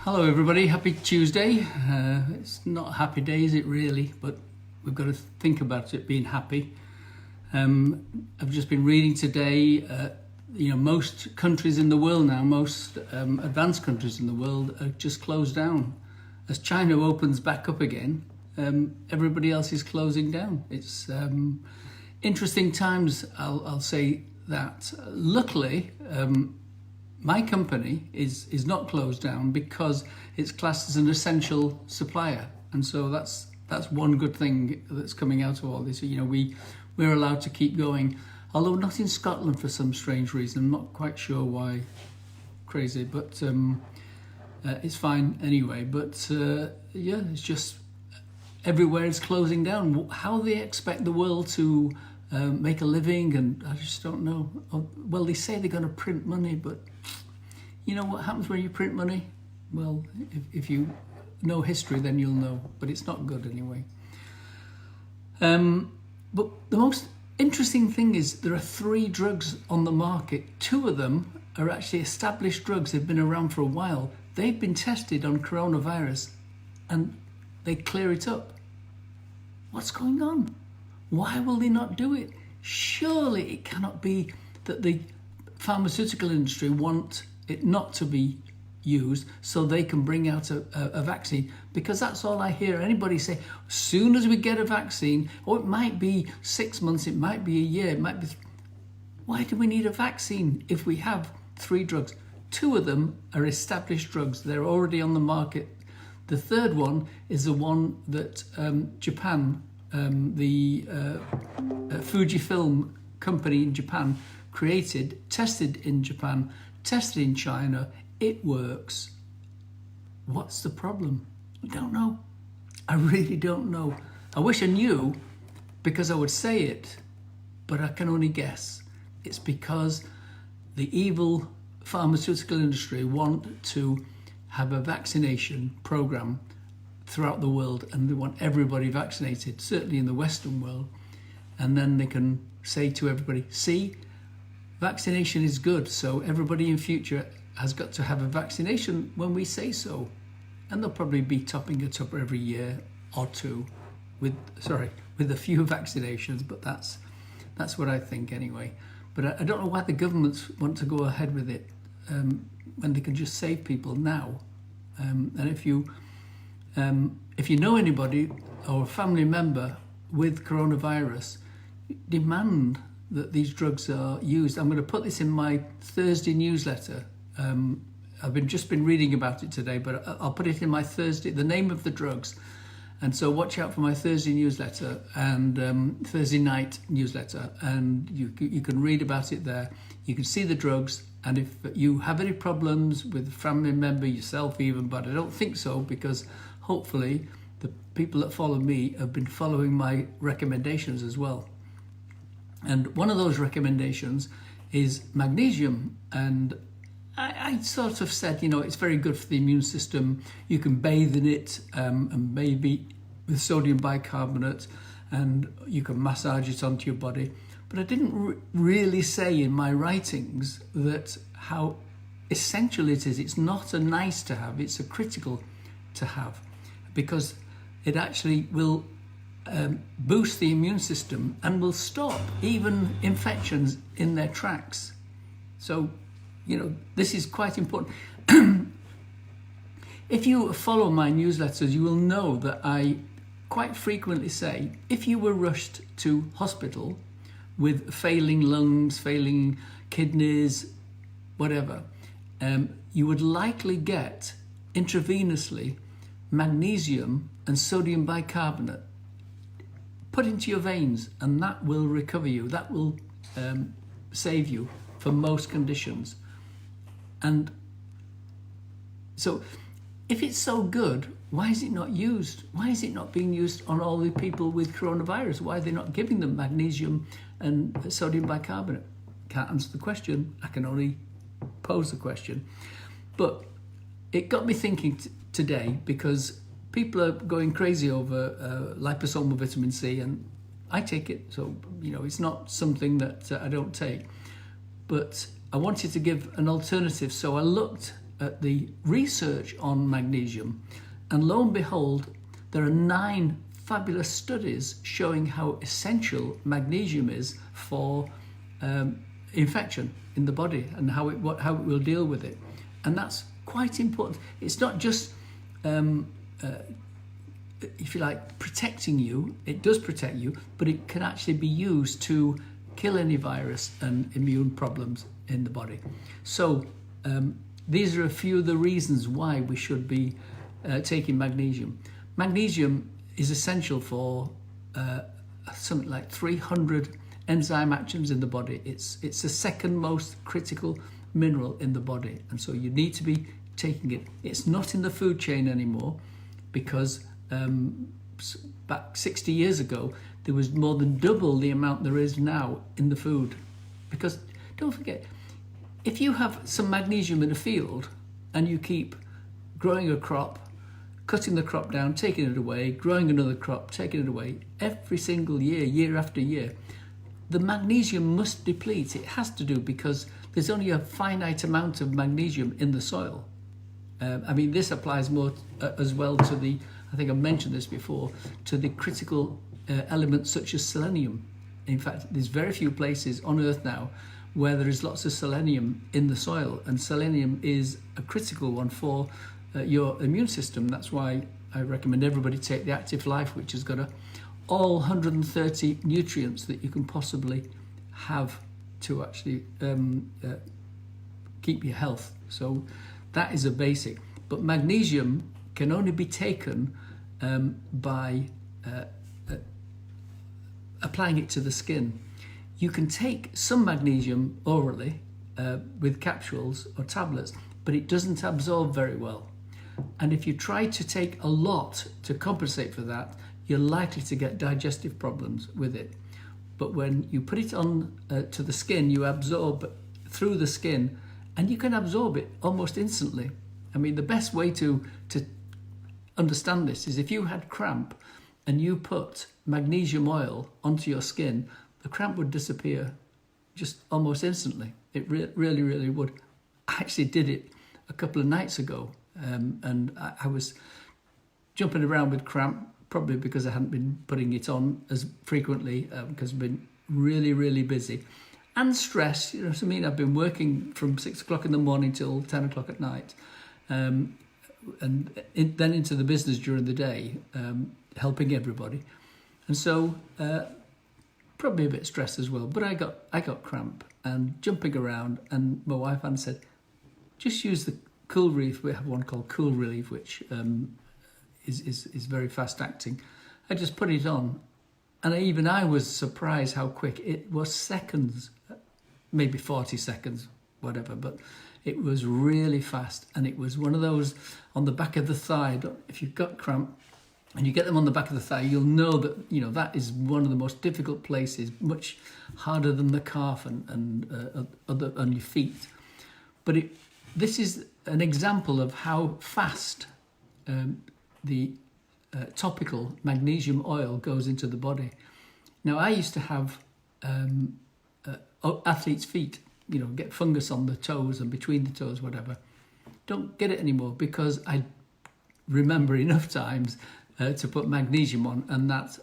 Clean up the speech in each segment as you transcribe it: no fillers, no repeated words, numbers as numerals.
Hello everybody, happy Tuesday. It's not a happy day, is it really? But we've got to think about it being happy. I've just been reading today, most countries in the world now, most advanced countries in the world are just closed down. As China opens back up again, everybody else is closing down. It's interesting times, I'll say that. Luckily, my company is not closed down because it's classed as an essential supplier, and so that's one good thing that's coming out of all this. We're allowed to keep going, although not in Scotland for some strange reason. I'm not quite sure why. Crazy, but it's fine anyway. But it's just everywhere is closing down. How they expect the world to make a living, and I just don't know. Well, they say they're going to print money, but you know what happens when you print money? Well, if you know history, then you'll know, but it's not good anyway. But the most interesting thing is there are 3 drugs on the market. 2 of them are actually established drugs. They've been around for a while. They've been tested on coronavirus and they clear it up. What's going on? Why will they not do it? Surely it cannot be that the pharmaceutical industry want it not to be used so they can bring out a vaccine, because that's all I hear anybody say. As soon as we get a vaccine, or it might be 6 months, it might be a year, it might be... Why do we need a vaccine if we have 3 drugs? 2 of them are established drugs. They're already on the market. The third one is the one that Japan, the Fujifilm company in Japan created, tested in Japan, tested in China. It works. What's the problem? I don't know. I really don't know. I wish I knew, because I would say it, but I can only guess. It's because the evil pharmaceutical industry want to have a vaccination program throughout the world, and they want everybody vaccinated, certainly in the Western world, and then they can say to everybody, see, vaccination is good, so everybody in future has got to have a vaccination when we say so. And they'll probably be topping it up every year or 2 with a few vaccinations, but that's what I think anyway. But I don't know why the governments want to go ahead with it when they can just save people now. And if you know anybody or a family member with coronavirus, demand that these drugs are used. I'm going to put this in my Thursday newsletter. I've just been reading about it today, but I'll put it in my Thursday, the name of the drugs. And so watch out for my Thursday newsletter and Thursday night newsletter, and you can read about it there. You can see the drugs, and if you have any problems with a family member, yourself even, but I don't think so, because hopefully the people that follow me have been following my recommendations as well. And one of those recommendations is magnesium. And I sort of said, it's very good for the immune system. You can bathe in it, and maybe with sodium bicarbonate, and you can massage it onto your body. But I didn't really say in my writings that how essential it is. It's not a nice to have, it's a critical to have, because it actually will boost the immune system and will stop even infections in their tracks. So, this is quite important. If you follow my newsletters, you will know that I quite frequently say, if you were rushed to hospital with failing lungs, failing kidneys, whatever, you would likely get intravenously magnesium and sodium bicarbonate put into your veins, and that will recover you. That will save you for most conditions. And so if it's so good, why is it not used? Why is it not being used on all the people with coronavirus? Why are they not giving them magnesium and sodium bicarbonate? Can't answer the question. I can only pose the question. But it got me thinking today, because people are going crazy over liposomal vitamin C, and I take it, so it's not something that I don't take. But I wanted to give an alternative, so I looked at the research on magnesium, and lo and behold, there are 9 fabulous studies showing how essential magnesium is for infection in the body and how it will deal with it. And that's quite important. It's not just, if you like, protecting you. It does protect you, but it can actually be used to kill any virus and immune problems in the body. So these are a few of the reasons why we should be taking magnesium. Magnesium is essential for something like 300 enzyme actions in the body. It's the second most critical mineral in the body, and so you need to be taking it. It's not in the food chain anymore, because back 60 years ago there was more than double the amount there is now in the food. Because don't forget, if you have some magnesium in a field and you keep growing a crop, cutting the crop down, taking it away, growing another crop, taking it away, every single year, year after year, the magnesium must deplete. It has to do, because there's only a finite amount of magnesium in the soil. I mean, this applies more as well to the, I think I mentioned this before, to the critical elements such as selenium. In fact, there's very few places on Earth now where there is lots of selenium in the soil, and selenium is a critical one for your immune system. That's why I recommend everybody take the Active Life, which has got all 130 nutrients that you can possibly have to actually keep your health. So that is a basic. But magnesium can only be taken by applying it to the skin. You can take some magnesium orally with capsules or tablets, but it doesn't absorb very well. And if you try to take a lot to compensate for that, you're likely to get digestive problems with it. But when you put it on to the skin, you absorb through the skin, and you can absorb it almost instantly. I mean, the best way to understand this is if you had cramp and you put magnesium oil onto your skin, the cramp would disappear just almost instantly. It really, really would. I actually did it a couple of nights ago, and I was jumping around with cramp, probably because I hadn't been putting it on as frequently, because I've been really, really busy. And stress, you know what I mean? I've been working from 6 o'clock in the morning till 10 o'clock at night, and then into the business during the day, helping everybody. And so probably a bit stressed as well. But I got cramp and jumping around, and my wife Anne said, just use the Cool Relief. We have one called Cool Relief, which is very fast acting. I just put it on, and even I was surprised how quick it was. Seconds, maybe 40 seconds, whatever, but it was really fast. And it was one of those on the back of the thigh. If you've got cramp and you get them on the back of the thigh, you'll know that, you know, that is one of the most difficult places, much harder than the calf and on your feet. But this is an example of how fast the topical magnesium oil goes into the body. Now, I used to have athlete's feet, you know, get fungus on the toes and between the toes, whatever. Don't get it anymore, because I remember enough times to put magnesium on, and that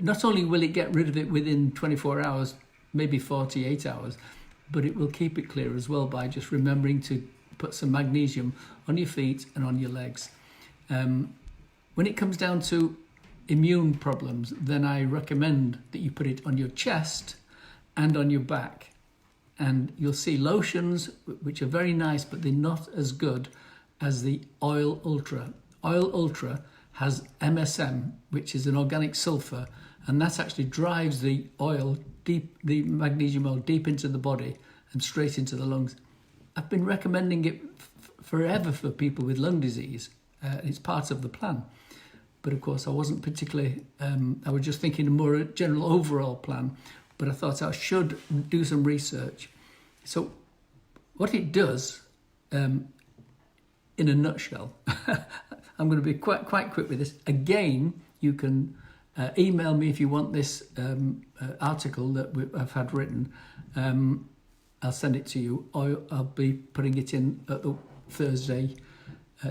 not only will it get rid of it within 24 hours, maybe 48 hours, but it will keep it clear as well by just remembering to put some magnesium on your feet and on your legs. When it comes down to immune problems, then I recommend that you put it on your chest and on your back. And you'll see lotions, which are very nice, but they're not as good as the Oil Ultra. Oil Ultra has MSM, which is an organic sulfur, and that actually drives the magnesium oil deep into the body and straight into the lungs. I've been recommending it forever for people with lung disease. It's part of the plan. But of course, I wasn't particularly, I was just thinking a more general overall plan, but I thought I should do some research. So what it does, in a nutshell, I'm going to be quite quick with this. Again, you can email me if you want this article that I've had written. I'll send it to you, or I'll be putting it in at the Thursday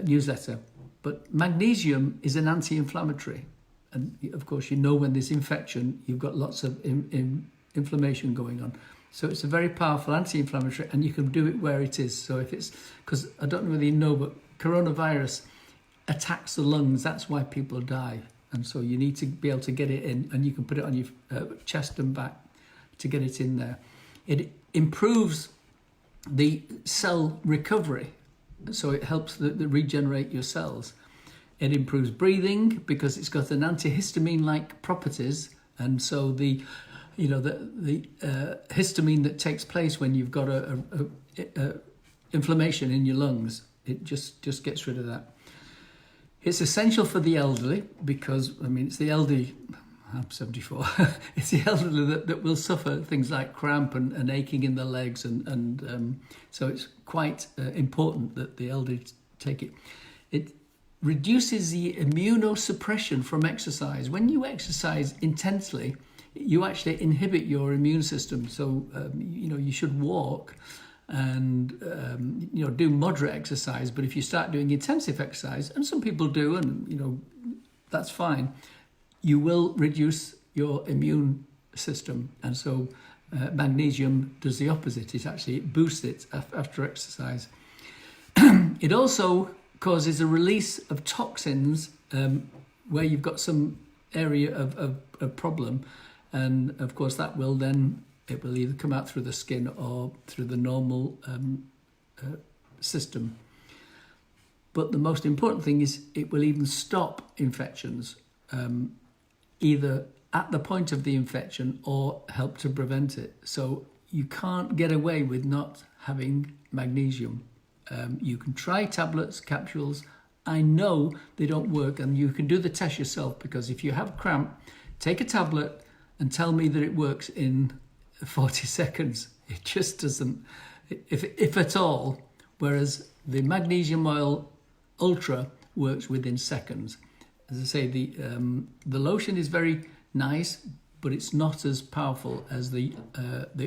newsletter. But magnesium is an anti-inflammatory. And of course, you know when there's infection, you've got lots of inflammation going on. So it's a very powerful anti-inflammatory, and you can do it where it is. So if it's, because I don't know whether you know, but coronavirus attacks the lungs. That's why people die. And so you need to be able to get it in, and you can put it on your chest and back to get it in there. It improves the cell recovery. So it helps the regenerate your cells. It improves breathing because it's got an antihistamine-like properties, and so the histamine that takes place when you've got a inflammation in your lungs, it just gets rid of that. It's essential for the elderly because, I mean, it's the elderly, I'm 74, it's the elderly that will suffer things like cramp and aching in the legs, and so it's quite important that the elderly take it. It reduces the immunosuppression from exercise. When you exercise intensely, you actually inhibit your immune system. So, you should walk and, do moderate exercise. But if you start doing intensive exercise, and some people do, and, that's fine, you will reduce your immune system. And so magnesium does the opposite. It boosts it after exercise. It also causes a release of toxins where you've got some area of problem. And of course, that will then, it will either come out through the skin or through the normal system. But the most important thing is it will even stop infections, either at the point of the infection or help to prevent it. So you can't get away with not having magnesium. You can try tablets, capsules. I know they don't work, and you can do the test yourself, because if you have cramp, take a tablet and tell me that it works in 40 seconds. It just doesn't, if at all, whereas the magnesium oil ultra works within seconds. As I say, the lotion is very nice, but it's not as powerful as the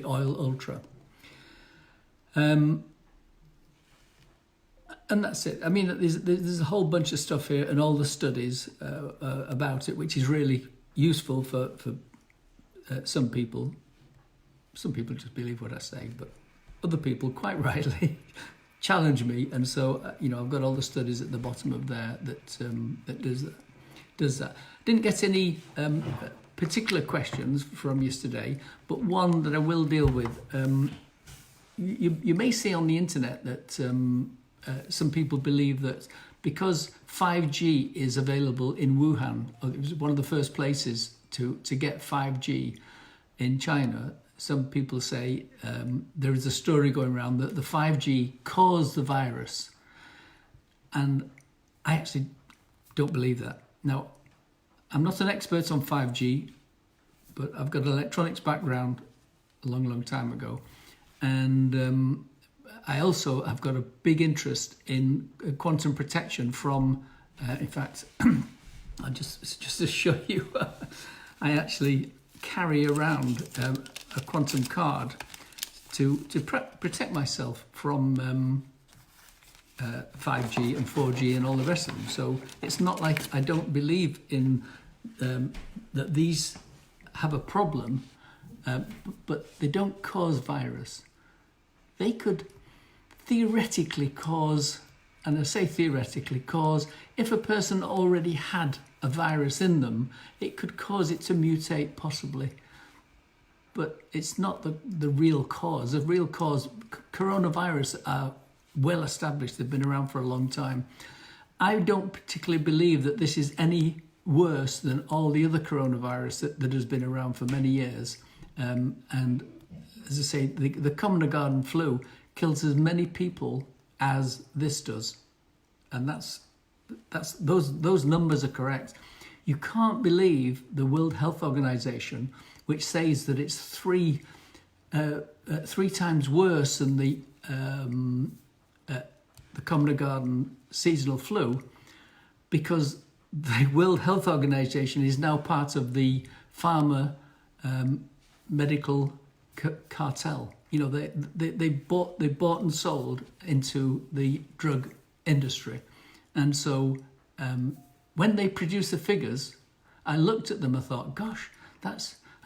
oil ultra. And that's it. I mean, there's a whole bunch of stuff here, and all the studies about it, which is really useful for some people. Some people just believe what I say, but other people, quite rightly, challenge me. And so, I've got all the studies at the bottom of there that does that. Didn't get any particular questions from yesterday, but one that I will deal with. You may see on the internet that some people believe that because 5G is available in Wuhan, it was one of the first places to get 5G in China, some people say there is a story going around that the 5G caused the virus. And I actually don't believe that. Now, I'm not an expert on 5G, but I've got an electronics background a long, long time ago. And I also have got a big interest in quantum protection from, in fact, I'll just to show you, I actually carry around a quantum card to protect myself from 5G and 4G and all the rest of them. So it's not like I don't believe in that these have a problem, but they don't cause virus. They could theoretically cause, and I say theoretically, cause, if a person already had a virus in them, it could cause it to mutate possibly. But it's not the real cause. The real cause, coronavirus are well established. They've been around for a long time. I don't particularly believe that this is any worse than all the other coronavirus that has been around for many years. And as I say, the common garden flu kills as many people as this does. And that's those numbers are correct. You can't believe the World Health Organization, which says that it's three times worse than the common garden seasonal flu, because the World Health Organization is now part of the pharma medical cartel. they bought and sold into the drug industry, and so when they produced the figures, I looked at them. I thought, gosh,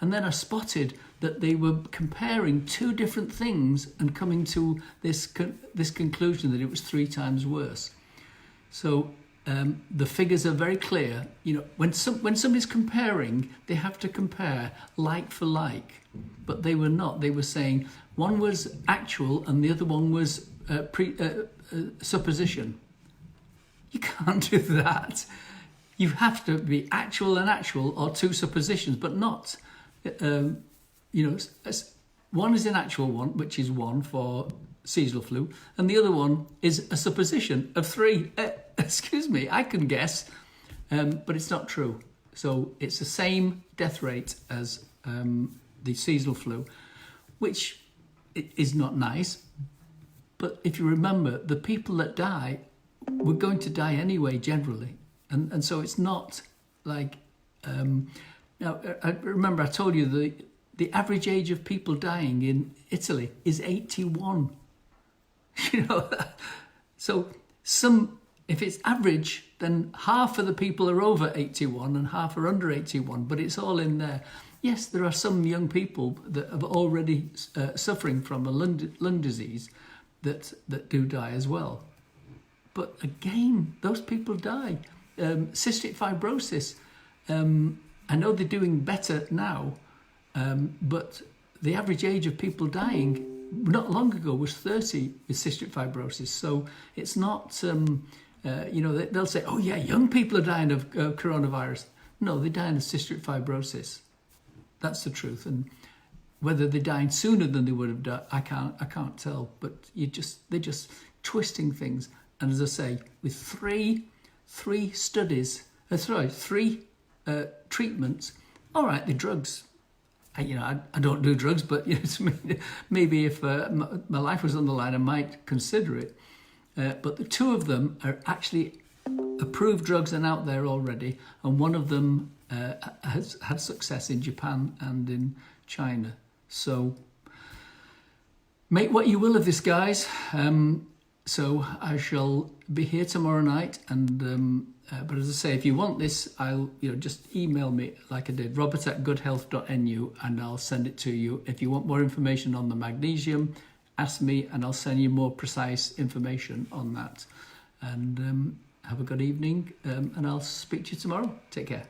and then I spotted that they were comparing two different things and coming to this conclusion that it was 3 times worse. So the figures are very clear. When somebody's comparing, they have to compare like for like, but they were not. They were saying one was actual and the other one was supposition. You can't do that. You have to be actual and actual, or 2 suppositions, but not. One is an actual one, which is 1 for seasonal flu, and the other one is a supposition of 3. Excuse me, I can guess, but it's not true. So it's the same death rate as the seasonal flu, which is not nice. But if you remember, the people that die were going to die anyway, generally. And so it's not like... now, I remember I told you the average age of people dying in Italy is 81. So if it's average, then half of the people are over 81 and half are under 81, but it's all in there. Yes, there are some young people that are already suffering from a lung disease that do die as well. But again, those people die. Cystic fibrosis, I know they're doing better now, but the average age of people dying not long ago was 30 with cystic fibrosis. So it's not, they'll say, oh yeah, young people are dying of coronavirus. No, they're dying of cystic fibrosis. That's the truth. And whether they're dying sooner than they would have died, I can't tell. But they're just twisting things. And as I say, with three studies, three treatments. All right, the drugs. I don't do drugs, but maybe if my life was on the line, I might consider it. But the 2 of them are actually approved drugs and out there already, and one of them has had success in Japan and in China. So make what you will of this, guys. So I shall be here tomorrow night, and but as I say, if you want this, I'll just email me like I did, robert@goodhealth.nu, and I'll send it to you. If you want more information on the magnesium, ask me, and I'll send you more precise information on that. And have a good evening, and I'll speak to you tomorrow. Take care.